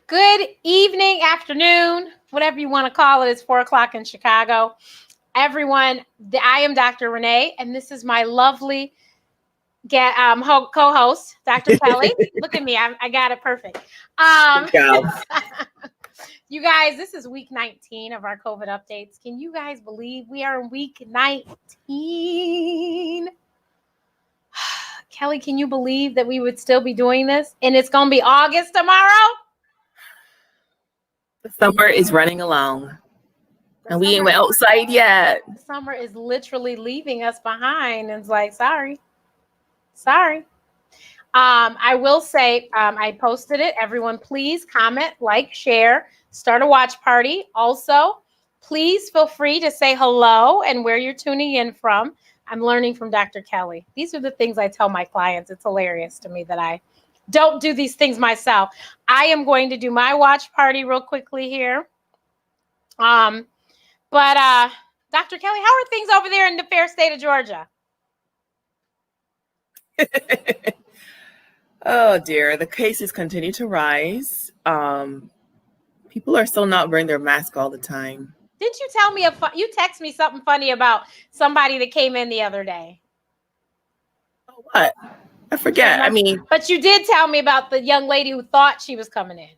Good evening, afternoon, whatever you want to call it. It's 4 o'clock in Chicago. Everyone, I am Dr. Renee, and this is my lovely co-host, Dr. Kelly. Look at me, I got it perfect. Good job. You guys, this is week 19 of our COVID updates. Can you guys believe we are in week 19? Kelly, can you believe that we would still be doing this? And it's going to be August tomorrow? The summer is running along. And we ain't went outside yet. The summer is literally leaving us behind. And it's like, sorry. I will say, I posted it. Everyone, please comment, like, share, start a watch party. Also, please feel free to say hello and where you're tuning in from. I'm learning from Dr. Kelly. These are the things I tell my clients. It's hilarious to me that I don't do these things myself. I am going to do my watch party real quickly here. But Dr. Kelly, how are things over there in the fair state of Georgia? Oh dear, the cases continue to rise. People are still not wearing their mask all the time. Didn't you tell me you text me something funny about somebody that came in the other day? Oh, what? I forget. But you did tell me about the young lady who thought she was coming in.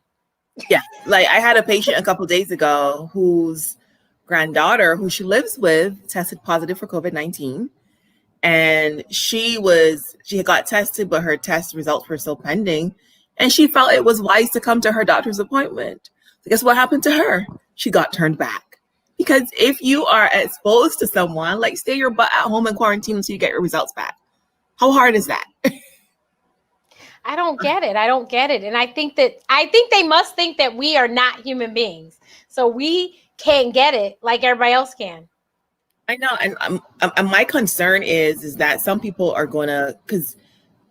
Yeah, like I had a patient a couple of days ago whose granddaughter, who she lives with, tested positive for COVID-19. And she got tested, but her test results were still pending. And she felt it was wise to come to her doctor's appointment. So guess what happened to her? She got turned back. Because if you are exposed to someone, like stay your butt at home and quarantine until you get your results back. How hard is that? I don't get it. And I think they must think that we are not human beings. So we can't get it like everybody else can. I know, and my concern is that some people are gonna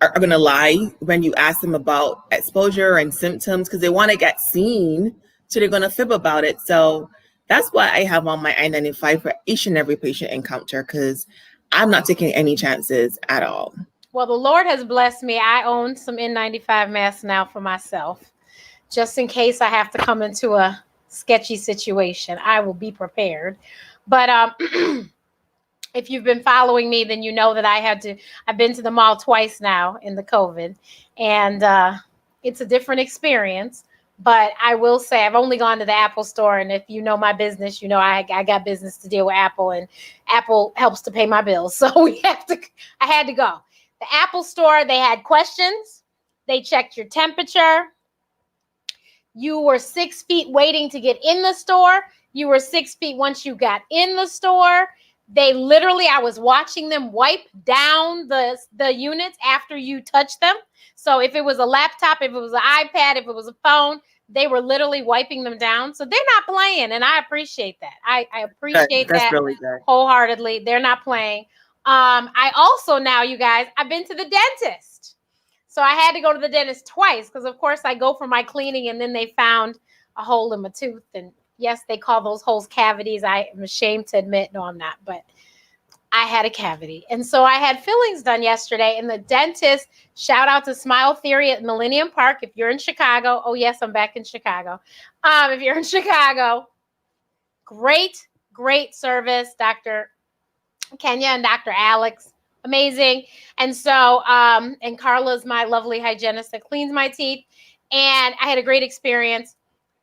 lie when you ask them about exposure and symptoms because they want to get seen, so they're gonna fib about it. So that's why I have on my I-95 for each and every patient encounter because I'm not taking any chances at all. Well, the Lord has blessed me. I own some N95 masks now for myself, just in case I have to come into a sketchy situation. I will be prepared. But if you've been following me, then you know that I've been to the mall twice now in the COVID, and it's a different experience. But I will say I've only gone to the Apple store, and if you know my business, you know I got business to deal with Apple, and Apple helps to pay my bills. So I had to go. The Apple store, they had questions. They checked your temperature. You were 6 feet waiting to get in the store. You were 6 feet once you got in the store. I was watching them wipe down the units after you touch them. So if it was a laptop, if it was an iPad, if it was a phone, they were literally wiping them down. So they're not playing, and I appreciate that. I appreciate That's that really good. Wholeheartedly. They're not playing. I also now, you guys, I've been to the dentist. So I had to go to the dentist twice because, of course, I go for my cleaning, and then they found a hole in my tooth. And yes, they call those holes cavities. I am ashamed to admit, no, I'm not, but I had a cavity. And so I had fillings done yesterday, and the dentist, shout out to Smile Theory at Millennium Park. If you're in Chicago, oh yes, I'm back in Chicago. If you're in Chicago, great service, Dr. Kenya and Dr. Alex, amazing. And so, and Carla's my lovely hygienist that cleans my teeth. And I had a great experience.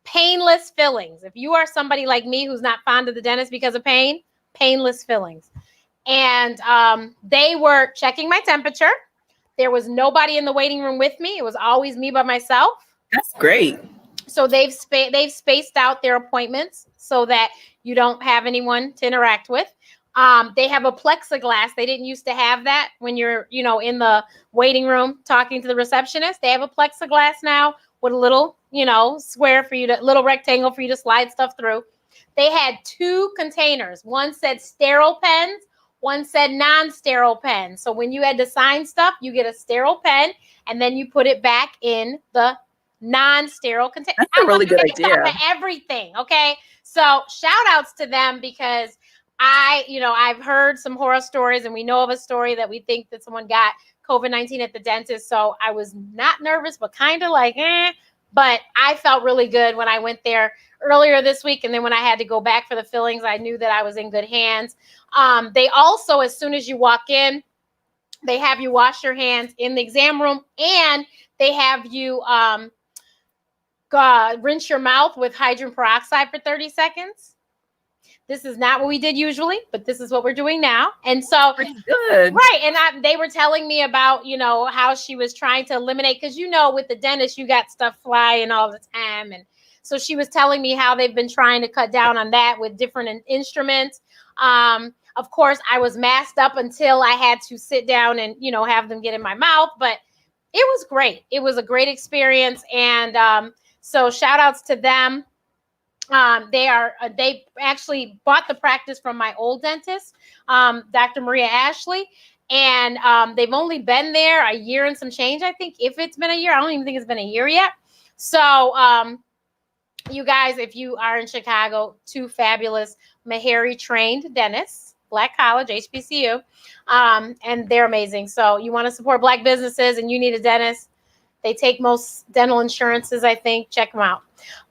Painless fillings. If you are somebody like me who's not fond of the dentist because of pain, painless fillings. And they were checking my temperature. There was nobody in the waiting room with me. It was always me by myself. That's great. So they've spaced out their appointments so that you don't have anyone to interact with. They have a plexiglass. They didn't used to have that when you're, in the waiting room talking to the receptionist. They have a plexiglass now with a little, square for you little rectangle for you to slide stuff through. They had 2 containers. One said sterile pens. One said non-sterile pen. So when you had to sign stuff, you get a sterile pen, and then you put it back in the non-sterile container. That's a really good idea. Everything, okay? So shout outs to them because I've heard some horror stories, and we know of a story that we think that someone got COVID-19 at the dentist. So I was not nervous, but kind of like, But I felt really good when I went there earlier this week. And then when I had to go back for the fillings, I knew that I was in good hands. They also, as soon as you walk in, they have you wash your hands in the exam room, and they have you rinse your mouth with hydrogen peroxide for 30 seconds. This is not what we did usually, but this is what we're doing now. And so, pretty good. Right. And they were telling me about, how she was trying to eliminate, because, with the dentist, you got stuff flying all the time. And so she was telling me how they've been trying to cut down on that with different instruments. Of course, I was masked up until I had to sit down and, have them get in my mouth. But it was great. It was a great experience. And so shout outs to them. They actually bought the practice from my old dentist, Dr. Maria Ashley. And they've only been there a year and some change, I think, if it's been a year. I don't even think it's been a year yet. So you guys, if you are in Chicago, two fabulous Meharry trained dentists, Black College, HBCU, and they're amazing. So you want to support Black businesses and you need a dentist. They take most dental insurances, I think. Check them out.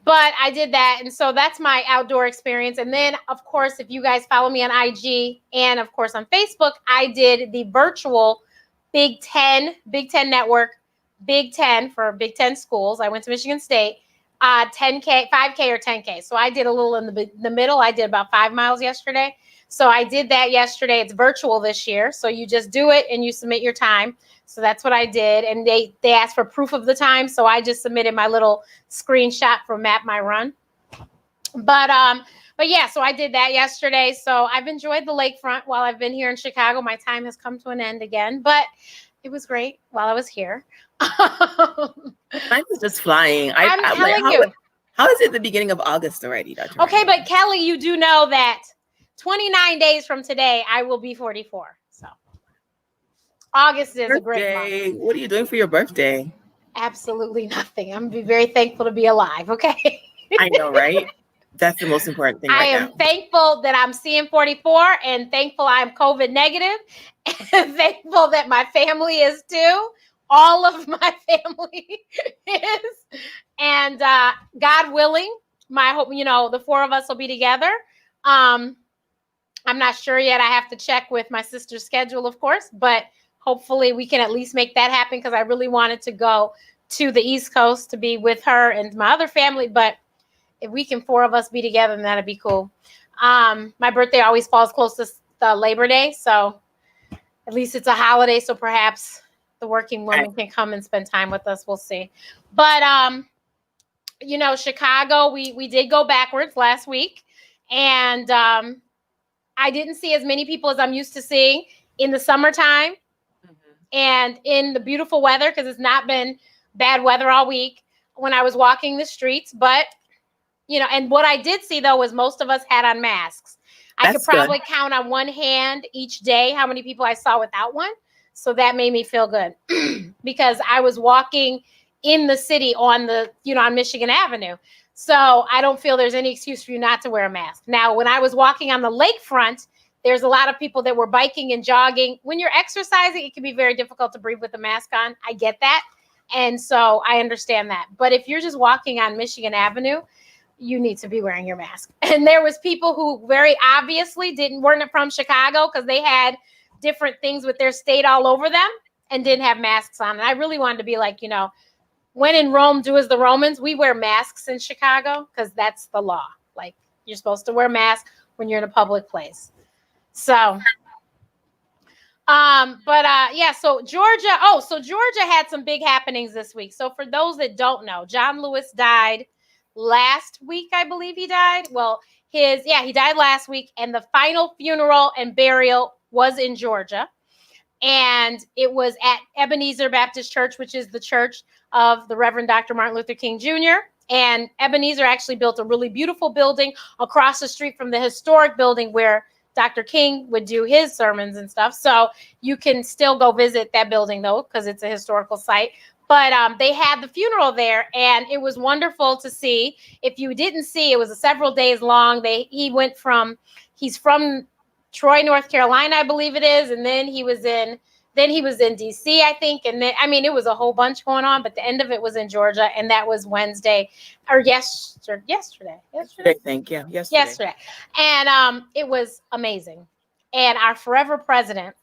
But I did that. And so that's my outdoor experience. And then, of course, if you guys follow me on IG and, of course, on Facebook, I did the virtual Big Ten Network, Big Ten for Big Ten schools. I went to Michigan State, 10K, 5K or 10K. So I did a little in the middle. I did about 5 miles yesterday. So I did that yesterday. It's virtual this year. So you just do it and you submit your time. So that's what I did. And they asked for proof of the time. So I just submitted my little screenshot from Map My Run. But yeah, so I did that yesterday. So I've enjoyed the lakefront while I've been here in Chicago. My time has come to an end again, but it was great while I was here. Time is just flying. I'm telling you. How is it the beginning of August already, Dr. Okay, Ryan? but Kelly, you do know that 29 days from today, I will be 44. So August is a great month. What are you doing for your birthday? Absolutely nothing. I'm going to be very thankful to be alive, okay? I know, right? That's the most important thing right now. I am thankful that I'm seeing 44 and thankful I'm COVID negative and thankful that my family is too. All of my family is. And God willing, my hope, the four of us will be together. I'm not sure yet. I have to check with my sister's schedule, of course, but hopefully we can at least make that happen because I really wanted to go to the East Coast to be with her and my other family. But if we can, four of us be together, then that'd be cool. My birthday always falls close to the Labor Day. So at least it's a holiday. So perhaps the working woman can come and spend time with us. We'll see. But, Chicago, we did go backwards last week. And I didn't see as many people as I'm used to seeing in the summertime and in the beautiful weather, because it's not been bad weather all week when I was walking the streets. But, and what I did see, though, was most of us had on masks. I could probably count on one hand each day how many people I saw without one. So that made me feel good because I was walking in the city on on Michigan Avenue. So I don't feel there's any excuse for you not to wear a mask. Now, when I was walking on the lakefront, there's a lot of people that were biking and jogging. When you're exercising, it can be very difficult to breathe with a mask on. I get that. And so I understand that. But if you're just walking on Michigan Avenue, you need to be wearing your mask. And there was people who very obviously weren't from Chicago because they had different things with their state all over them and didn't have masks on. And I really wanted to be like, when in Rome, do as the Romans. We wear masks in Chicago because that's the law. Like, you're supposed to wear masks when you're in a public place. So, so Georgia had some big happenings this week. So for those that don't know, John Lewis died last week, I believe he died. Well, he died last week, and the final funeral and burial was in Georgia. And it was at Ebenezer Baptist Church, which is the church of the Reverend Dr. Martin Luther King Jr. And Ebenezer actually built a really beautiful building across the street from the historic building where Dr. King would do his sermons and stuff. So you can still go visit that building, though, because it's a historical site. But they had the funeral there, and it was wonderful to see. If you didn't see, it was several days long. He's from Troy, North Carolina, I believe it is. And then he was in Then he was in DC, I think. And then, I mean, it was a whole bunch going on, but the end of it was in Georgia. And that was Wednesday or yesterday. I think, yeah, yesterday. And it was amazing. And our forever president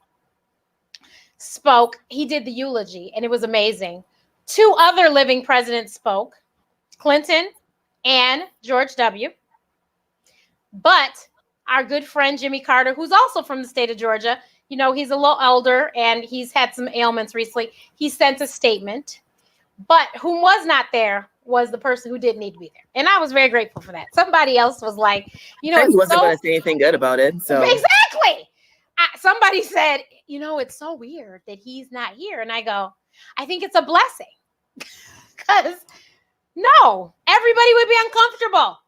spoke. He did the eulogy, and it was amazing. 2 other living presidents spoke, Clinton and George W. But our good friend Jimmy Carter, who's also from the state of Georgia, you know, he's a little older and he's had some ailments recently. He sent a statement, but who was not there was the person who didn't need to be there. And I was very grateful for that. Somebody else was like, you know, he wasn't going to say anything good about it. So exactly. Somebody said, you know, it's so weird that he's not here. And I go, I think it's a blessing. Because no, everybody would be uncomfortable.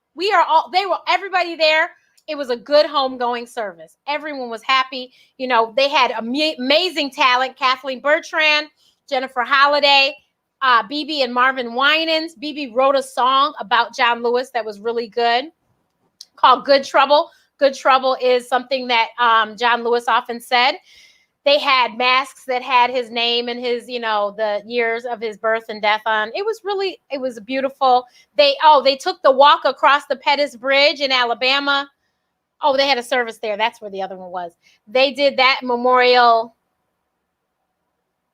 Everybody there. It was a good homegoing service. Everyone was happy. You know, they had amazing talent. Kathleen Bertrand, Jennifer Holliday, BB and Marvin Winans. BB wrote a song about John Lewis that was really good called Good Trouble. Good Trouble is something that John Lewis often said. They had masks that had his name and his, you know, the years of his birth and death on. It was beautiful. They took the walk across the Pettus Bridge in Alabama. Oh, they had a service there. That's where the other one was. They did that memorial.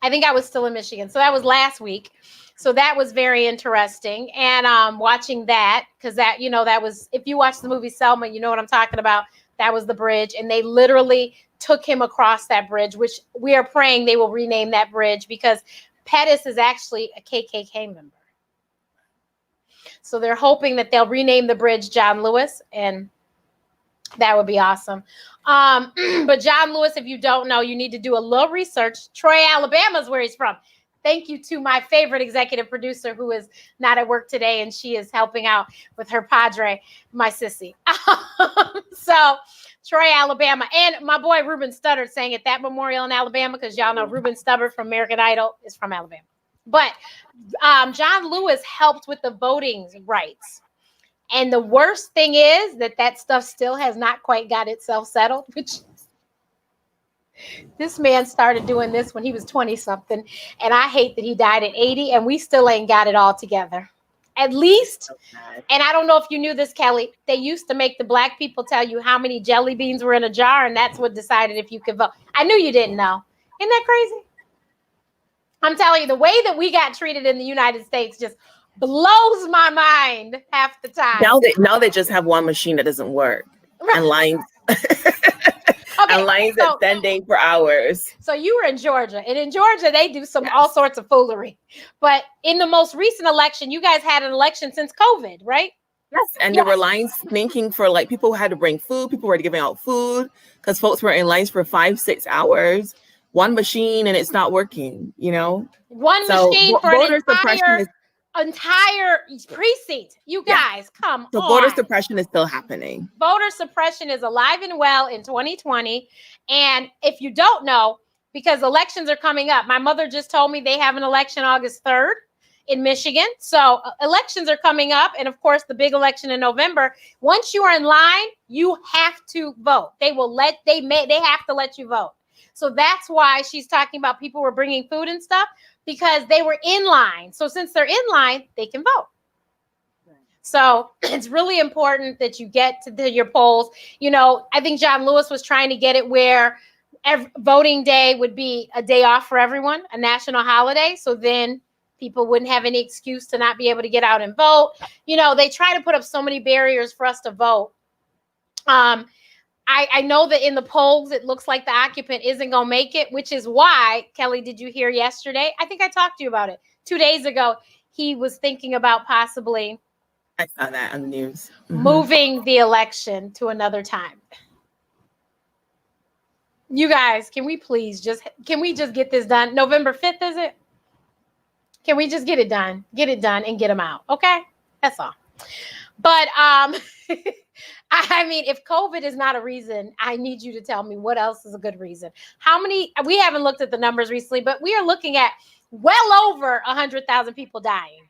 I think I was still in Michigan. So that was last week. So that was very interesting. And watching that, because that, you know, that was, if you watch the movie Selma, you know what I'm talking about. That was the bridge. And they literally took him across that bridge, which we are praying they will rename that bridge because Pettus is actually a KKK member. So they're hoping that they'll rename the bridge John Lewis, and that would be awesome. But John Lewis, if you don't know, you need to do a little research. Troy, Alabama is where he's from. Thank you to my favorite executive producer who is not at work today, and she is helping out with her padre, my sissy. So Troy, Alabama. And my boy Ruben Studdard sang at that memorial in Alabama because y'all know Ruben Studdard from American Idol is from Alabama. But John Lewis helped with the voting rights. And the worst thing is that stuff still has not quite got itself settled, which this man started doing this when he was 20-something. And I hate that he died at 80 and we still ain't got it all together. At least, and I don't know if you knew this, Kelly, they used to make the black people tell you how many jelly beans were in a jar, and that's what decided if you could vote. I knew you didn't know. Isn't that crazy? I'm telling you, the way that we got treated in the United States just blows my mind half the time. Now they just have one machine that doesn't work. Right. And lines. And lines extending for hours. So you were in Georgia, and in Georgia they do all sorts of foolery. But in the most recent election, you guys had an election since COVID, right? Yes, and there were lines thinking for like people who had to bring food. People were giving out food because folks were in lines for 5-6 hours. One machine, and it's not working. You know, one machine for an entire precinct. You guys, come on. So voter suppression is still happening. Voter suppression is alive and well in 2020. And if you don't know, because elections are coming up, my mother just told me they have an election August 3rd in Michigan. So elections are coming up. And of course, the big election in November. Once you are in line, you have to vote. They have to let you vote. So that's why she's talking about people were bringing food and stuff, because they were in line. So since they're in line, they can vote. So it's really important that you get to your polls. You know, I think John Lewis was trying to get it where voting day would be a day off for everyone, a national holiday. So then people wouldn't have any excuse to not be able to get out and vote. You know, they try to put up so many barriers for us to vote. I know that in the polls, it looks like the occupant isn't going to make it, which is why, Kelly, did you hear yesterday? I think I talked to you about it 2 days ago. He was thinking about possibly I saw that on the news. Moving the election to another time. You guys, can we just get this done? November 5th, is it? Can we just get it done? Get it done and get them out. Okay? That's all. But I mean, if COVID is not a reason, I need you to tell me what else is a good reason. We haven't looked at the numbers recently, but we are looking at well over 100,000 people dying.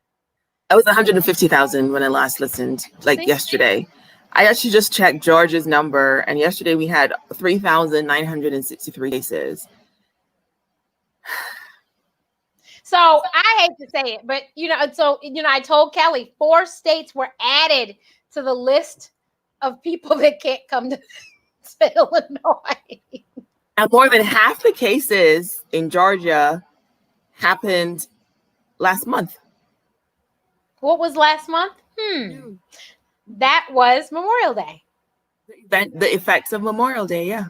It was 150,000 when I last listened, yesterday. I actually just checked Georgia's number, and yesterday we had 3,963 cases. So I hate to say it, but I told Kelly 4 states were added to the list of people that can't come to Illinois. And more than half the cases in Georgia happened last month. What was last month? That was Memorial Day. The effects of Memorial Day, yeah.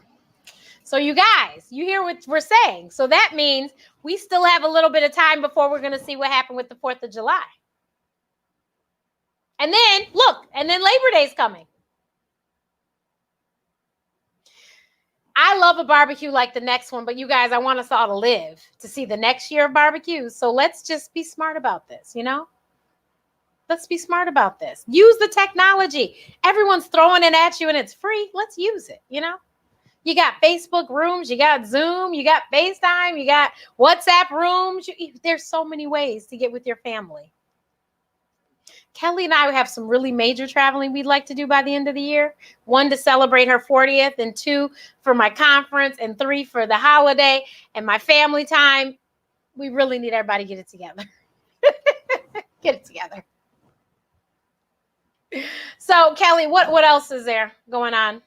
So you guys, you hear what we're saying. So that means we still have a little bit of time before we're going to see what happened with the 4th of July. And then, look, Labor Day's coming. I love a barbecue like the next one, but you guys, I want us all to live to see the next year of barbecues. So let's just be smart about this, Let's be smart about this. Use the technology. Everyone's throwing it at you and it's free. Let's use it, You got Facebook rooms, you got Zoom, you got FaceTime, you got WhatsApp rooms. There's so many ways to get with your family. Kelly and I have some really major traveling we'd like to do by the end of the year. 1 to celebrate her 40th, and 2 for my conference, and 3 for the holiday and my family time. We really need everybody to get it together. Get it together. So, Kelly, what else is there going on?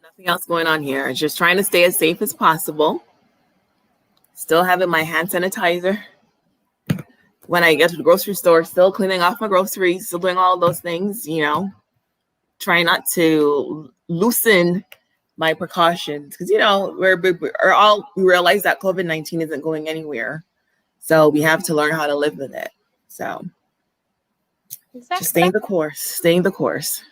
Nothing else going on here. Just trying to stay as safe as possible. Still having my hand sanitizer. When I get to the grocery store, still cleaning off my groceries, still doing all of those things, Trying not to loosen my precautions because, we realize that COVID-19 isn't going anywhere. So we have to learn how to live with it. So just staying the course.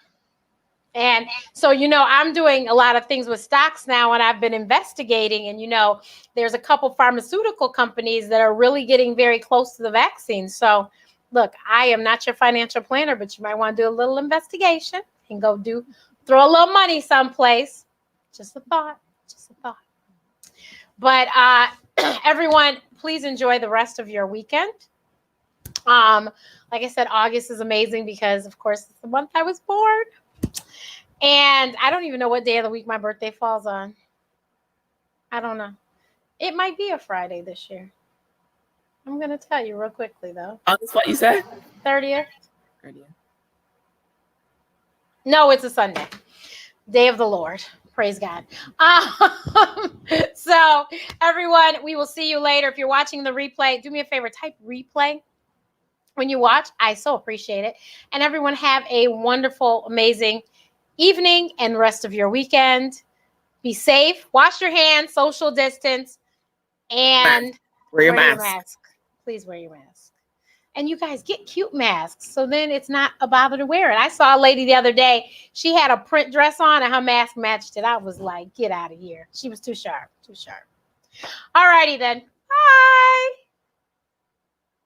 And so, I'm doing a lot of things with stocks now, and I've been investigating, and, there's a couple pharmaceutical companies that are really getting very close to the vaccine. So look, I am not your financial planner, but you might want to do a little investigation and throw a little money someplace. Just a thought. But everyone, please enjoy the rest of your weekend. Like I said, August is amazing because, of course, it's the month I was born. And I don't even know what day of the week my birthday falls on. I don't know. It might be a Friday this year. I'm going to tell you real quickly, though. August, what you said? 30th. No, it's a Sunday. Day of the Lord. Praise God. So, everyone, we will see you later. If you're watching the replay, do me a favor, type replay when you watch. I so appreciate it. And everyone have a wonderful, amazing evening and rest of your weekend. Be safe. Wash your hands, social distance, and wear your mask. Please wear your mask. And you guys get cute masks, so then it's not a bother to wear it. I saw a lady the other day. She had a print dress on, and her mask matched it. I was like, get out of here. She was too sharp. All righty then.